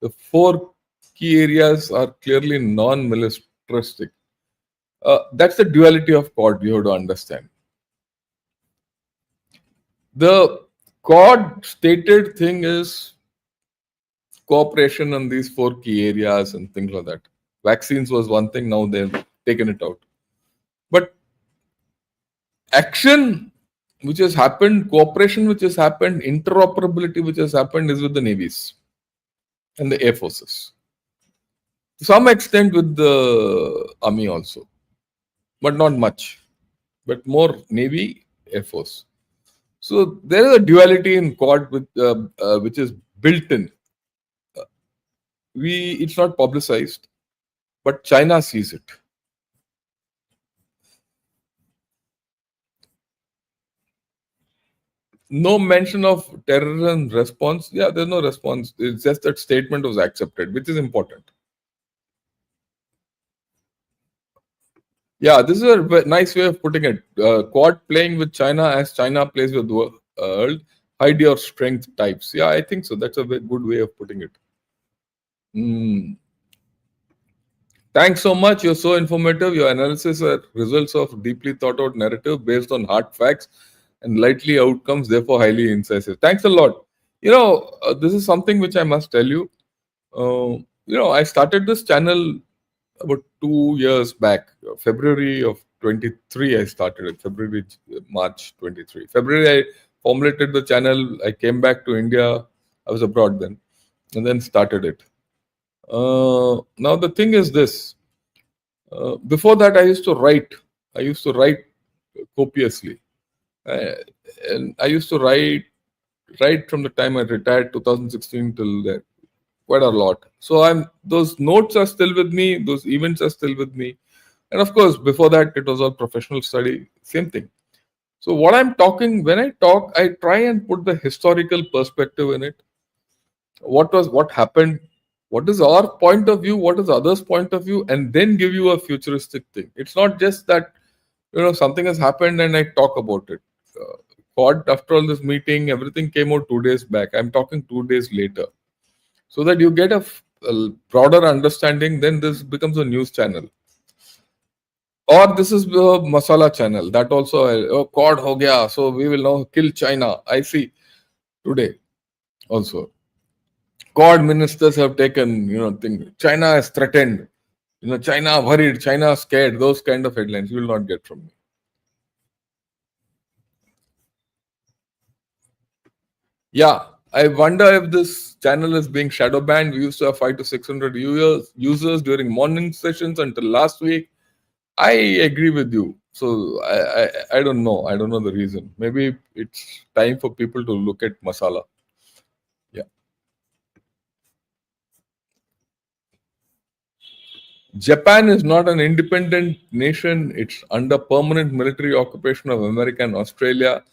The 4 key areas are clearly non-militaristic. That's the duality of Quad you have to understand. The Quad stated thing is cooperation on these 4 key areas and things like that. Vaccines was one thing, now they've taken it out. But action which has happened, cooperation which has happened, interoperability which has happened is with the navies and the air forces. to some extent with the army also, but not much, but more Navy, Air Force. So there is a duality in Quad which is built in. It's not publicized, but China sees it. No mention of terrorism response. Yeah, there's no response. It's just that statement was accepted, which is important. Yeah, this is a nice way of putting it. Quad playing with China as China plays with the world. Hide your strength types. Yeah, I think so. That's a very good way of putting it. Thanks so much. You're so informative. Your analysis are results of deeply thought out narrative based on hard facts and likely outcomes, therefore highly incisive. Thanks a lot. This is something which I must tell you. I started this channel about 2 years back. February of 23, I started it. March 23. February, I formulated the channel. I came back to India. I was abroad then, and then started it. Now the thing is this. Before that, I used to write. I used to write copiously, and I used to write right from the time I retired, 2016 till there, quite a lot. So those notes are still with me. Those events are still with me, and of course, before that, it was all professional study. Same thing. So what I'm talking, when I talk, I try and put the historical perspective in it. What happened, what is our point of view, what is others' point of view, and then give you a futuristic thing. It's not just that something has happened and I talk about it. After all this meeting, everything came out 2 days back. I'm talking 2 days later, so that you get a broader understanding. Then this becomes a news channel, or this is the masala channel. That also, Quad ho gaya, so we will now kill China. I see today also. Quad ministers have taken, thing. China is threatened. China worried, China scared. Those kind of headlines you will not get from me. Yeah, I wonder if this channel is being shadow banned. We used to have 500 to 600 users during morning sessions until last week. I agree with you. So I don't know. I don't know the reason. Maybe it's time for people to look at masala. Yeah. Japan is not an independent nation. It's under permanent military occupation of America and Australia.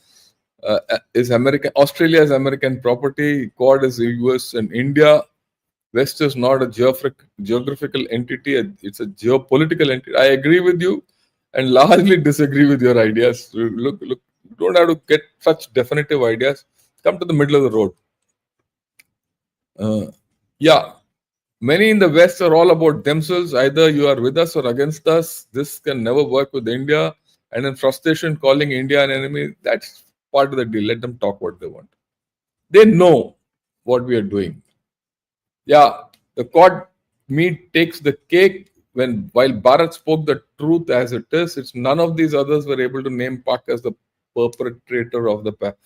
Australia is American property. Quad is US and India. West is not a geographical entity. It's a geopolitical entity. I agree with you and largely disagree with your ideas. Look, you don't have to get such definitive ideas. Come to the middle of the road. Yeah. Many in the West are all about themselves. Either you are with us or against us. This can never work with India. And in frustration, calling India an enemy, that's part of the deal. Let them talk what they want. They know what we are doing. Yeah, the Quad meet takes the cake while Bharat spoke the truth as it is. It's none of these others were able to name Pak as the perpetrator of the past.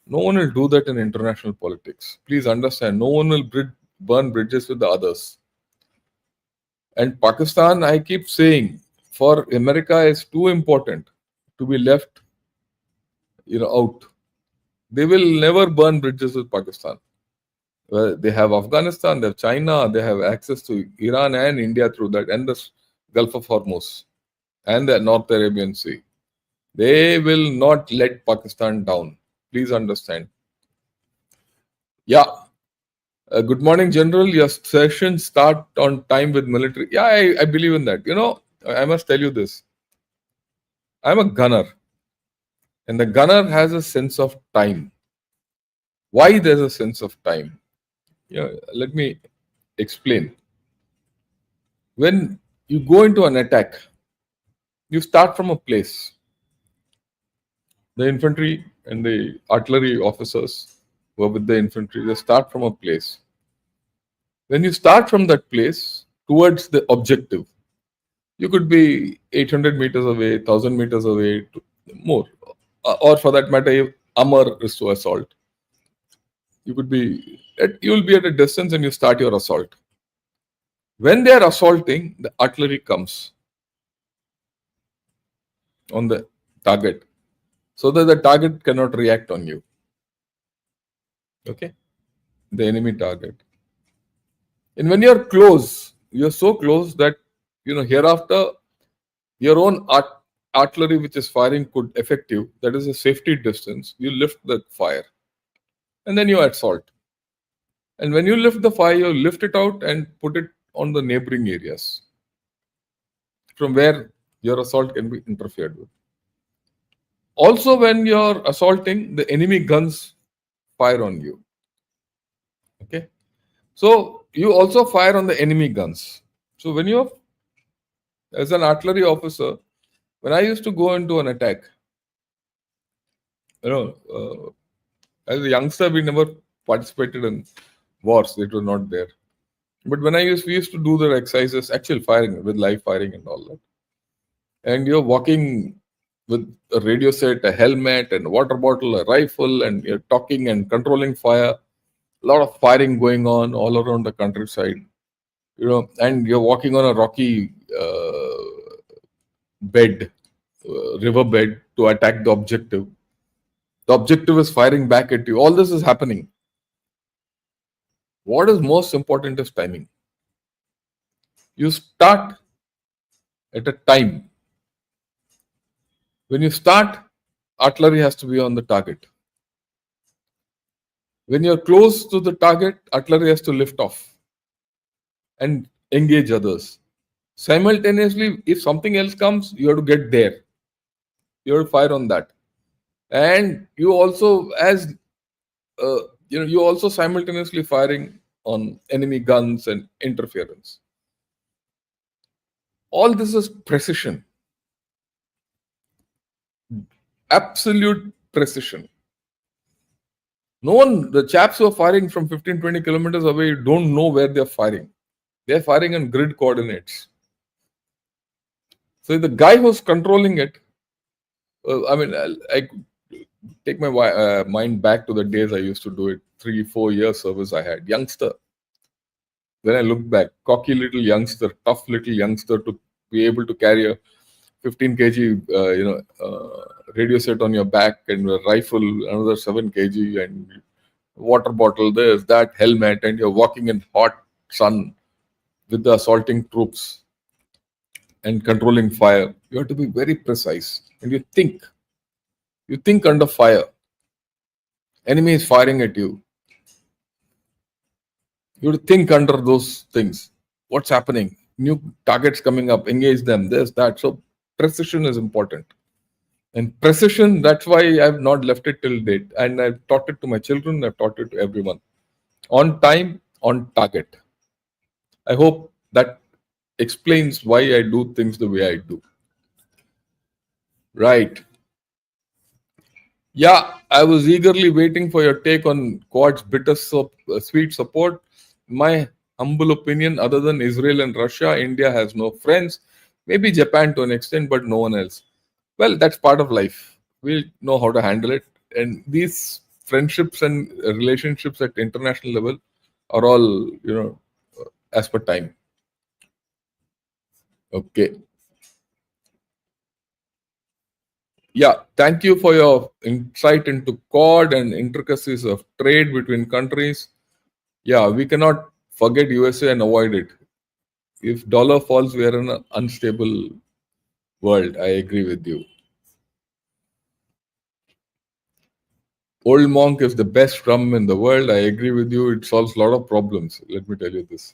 No one will do that in international politics. Please understand, no one will burn bridges with the others. And Pakistan, I keep saying, for America is too important to be left, out. They will never burn bridges with Pakistan. They have Afghanistan, they have China, they have access to Iran and India through that, and the Gulf of Hormuz and the North Arabian Sea. They will not let Pakistan down. Please understand. Yeah. Good morning, General. Your session start on time with military. Yeah, I believe in that. I must tell you this. I'm a gunner. And the gunner has a sense of time. Why there's a sense of time? Let me explain. When you go into an attack, you start from a place. The infantry and the artillery officers who are with the infantry, they start from a place. When you start from that place towards the objective, you could be 800 meters away, 1000 meters away, more. Or for that matter, if Amar is to assault, you will be at a distance and you start your assault. When they are assaulting, the artillery comes on the target so that the target cannot react on you. Okay? The enemy target. And when you're close, you're so close that, hereafter, your own artillery which is firing could affect you. That is a safety distance. You lift the fire and then you assault. And when you lift the fire, you lift it out and put it on the neighboring areas from where your assault can be interfered with. Also, when you're assaulting, the enemy guns fire on you. Okay. So you also fire on the enemy guns. So when you're, as an artillery officer, when I used to go into an attack, as a youngster, we never participated in wars. It was not there. But when we used to do the exercises, actual firing with live firing and all that. And you're walking with a radio set, a helmet, and a water bottle, a rifle, and you're talking and controlling fire. A lot of firing going on all around the countryside. And you're walking on a rocky river bed to attack the objective. The objective is firing back at you. All this is happening. What is most important is timing. You start at a time. When you start, artillery has to be on the target. When you're close to the target, artillery has to lift off and engage others. Simultaneously, if something else comes, you have to get there. You have to fire on that. And you also, you also simultaneously firing on enemy guns and interference. All this is precision. Absolute precision. The chaps who are firing from 15, 20 kilometers away don't know where they're firing. They're firing on grid coordinates. So the guy who's controlling it, I take my mind back to the days I used to do it. 3-4 years service I had. Youngster. When I look back, cocky little youngster, tough little youngster to be able to carry a 15 kg, radio set on your back and a rifle, another 7 kg and water bottle, this, that, helmet, and you're walking in hot sun with the assaulting troops and controlling fire. You have to be very precise. And you think under fire. Enemy is firing at you. You have to think under those things. What's happening? New targets coming up, engage them, this, that. So precision is important. And precision, that's why I've not left it till date. And I've taught it to my children, I've taught it to everyone. On time, on target. I hope that explains why I do things the way I do. Right. Yeah, I was eagerly waiting for your take on Quad's sweet support. My humble opinion, other than Israel and Russia, India has no friends. Maybe Japan to an extent, but no one else. Well, that's part of life. We'll know how to handle it. And these friendships and relationships at international level are all, as per time. Okay. Yeah, thank you for your insight into Quad and intricacies of trade between countries. Yeah, we cannot forget USA and avoid it. If dollar falls, we are in an unstable world. I agree with you. Old Monk is the best rum in the world. I agree with you. It solves a lot of problems. Let me tell you this.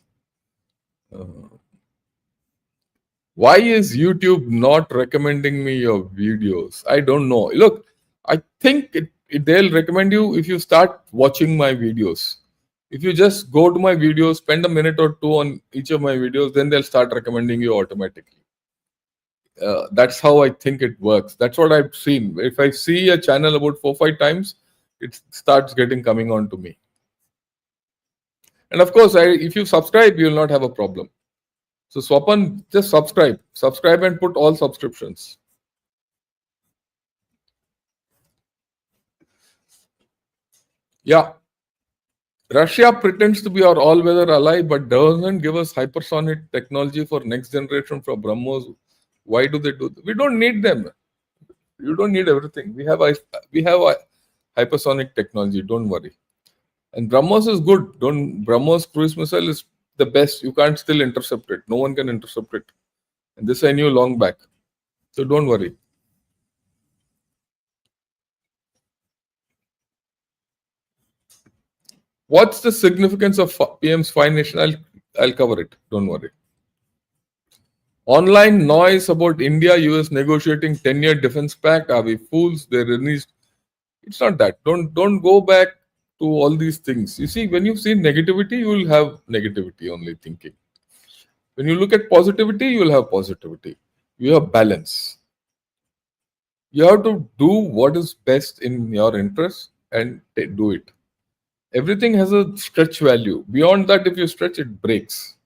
Why is YouTube not recommending me your videos? I don't know. Look, I think they'll recommend you if you start watching my videos. If you just go to my videos, spend a minute or two on each of my videos, then they'll start recommending you automatically. That's how I think it works. That's what I've seen. If I see a channel about 4-5 times, it starts coming on to me. And of course, if you subscribe, you will not have a problem. So Swapan, just subscribe. Subscribe and put all subscriptions. Yeah. Russia pretends to be our all-weather ally, but doesn't give us hypersonic technology for next generation from BrahMos. Why do they do that? We don't need them. You don't need everything. We have a hypersonic technology. Don't worry. And BrahMos is good. Don't BrahMos cruise missile is the best. You can't still intercept it. No one can intercept it. And this I knew long back. So don't worry. What's the significance of PM's Fine Nation? I'll cover it. Don't worry. Online noise about India-US negotiating 10-year defense pact. Are we fools? They released. It's not that. Don't go back to all these things. You see, when you see negativity, you will have negativity only thinking. When you look at positivity, you will have positivity. You have balance. You have to do what is best in your interest and do it. Everything has a stretch value. Beyond that, if you stretch, it breaks.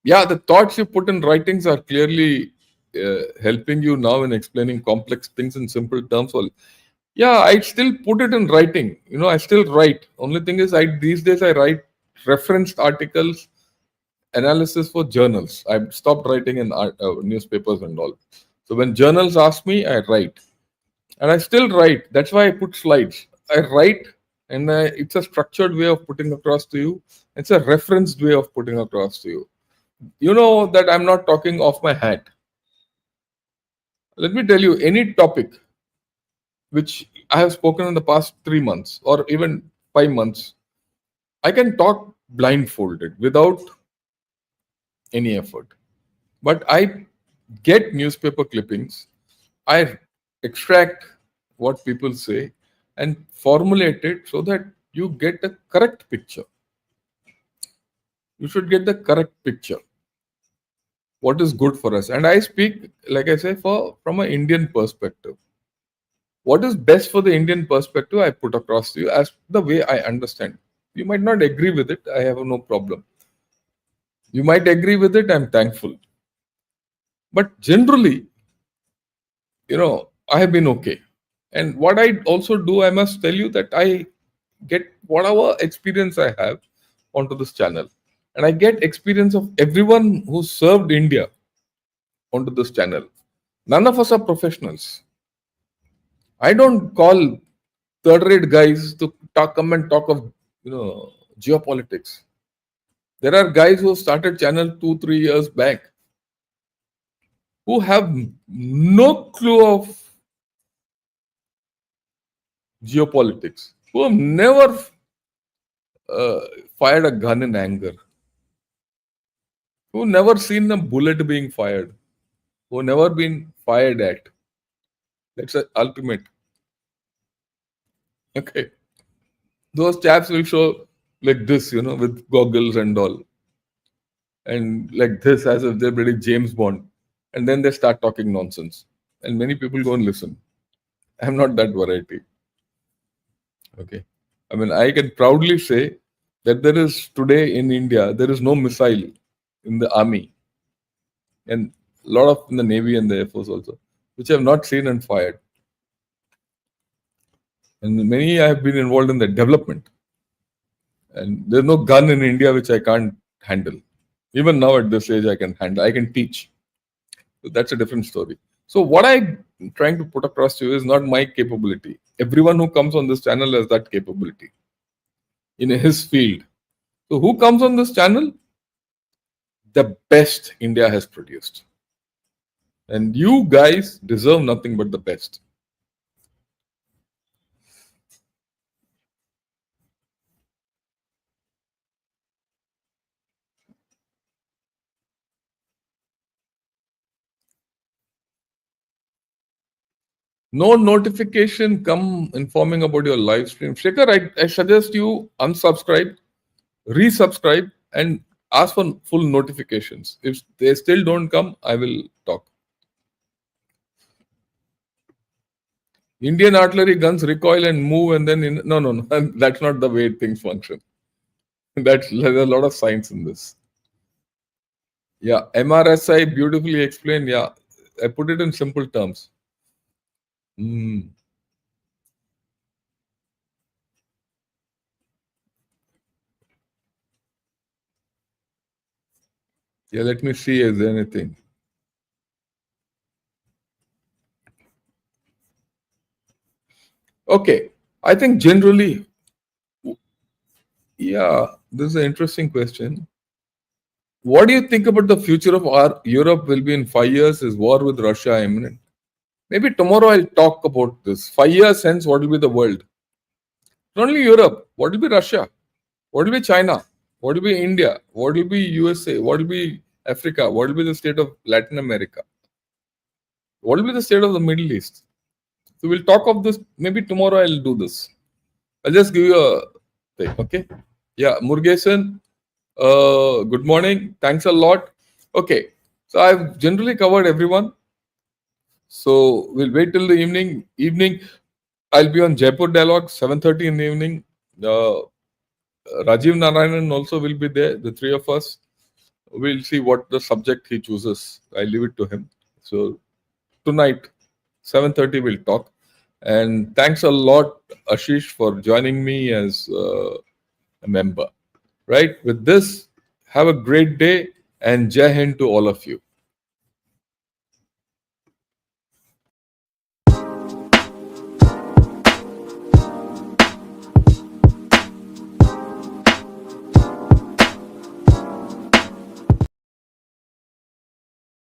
Yeah, the thoughts you put in writings are clearly helping you now in explaining complex things in simple terms. Yeah, I still put it in writing. I still write. Only thing is, these days I write referenced articles, analysis for journals. I've stopped writing in newspapers and all. So when journals ask me, I write. And I still write. That's why I put slides. I write, and it's a structured way of putting across to you. It's a referenced way of putting across to you. You know that I'm not talking off my hat. Let me tell you, any topic which I have spoken in the past 3 months or even 5 months, I can talk blindfolded without any effort. But I get newspaper clippings, I extract what people say and formulate it so that you get the correct picture. You should get the correct picture. What is good for us? And I speak, like I say, from an Indian perspective. What is best for the Indian perspective, I put across to you as the way I understand. You might not agree with it. I have no problem. You might agree with it. I'm thankful. But generally, I have been okay. And what I also do, I must tell you that I get whatever experience I have onto this channel. And I get experience of everyone who served India onto this channel. None of us are professionals. I don't call third-rate guys to come and talk of geopolitics. There are guys who started channel 2-3 years back who have no clue of geopolitics, who have never fired a gun in anger, who never seen a bullet being fired, who never been fired at. That's the ultimate. Okay. Those chaps will show like this, with goggles and all. And like this, as if they're pretty James Bond. And then they start talking nonsense. And many people go and listen. I'm not that variety. Okay. I mean, I can proudly say that there is today in India, there is no missile in the army and a lot of in the Navy and the Air Force also, which I have not seen and fired. And many I have been involved in the development. And there's no gun in India which I can't handle. Even now at this age, I can handle, I can teach. So that's a different story. So what I'm trying to put across to you is not my capability. Everyone who comes on this channel has that capability in his field. So who comes on this channel? The best India has produced. And you guys deserve nothing but the best. No notification come informing about your live stream. Shekhar, I suggest you unsubscribe, resubscribe, and ask for full notifications. If they still don't come, I will talk. Indian artillery guns recoil and move and then no. That's not the way things function. There's a lot of science in this. Yeah, MRSI beautifully explained. Yeah, I put it in simple terms. Yeah, let me see if there's anything. Okay, I think generally, yeah, this is an interesting question. What do you think about the future of our Europe will be in 5 years? Is war with Russia imminent? Maybe tomorrow I'll talk about this. 5 years hence, what will be the world? Not only Europe, what will be Russia? What will be China? What will be India? What will be USA? What will be Africa? What will be the state of Latin America? What will be the state of the Middle East? So we'll talk of this. Maybe tomorrow I'll do this. I'll just give you a thing. Okay. Yeah, Murugesan. Good morning. Thanks a lot. Okay. So I've generally covered everyone. So we'll wait till the evening. I'll be on Jaipur Dialogue, 7:30 in the evening. Rajiv Narayanan also will be there, the three of us. We'll see what the subject he chooses. I leave it to him. So tonight, 7:30 we'll talk. And thanks a lot, Ashish, for joining me as a member. Right? With this, have a great day and Jai Hind to all of you.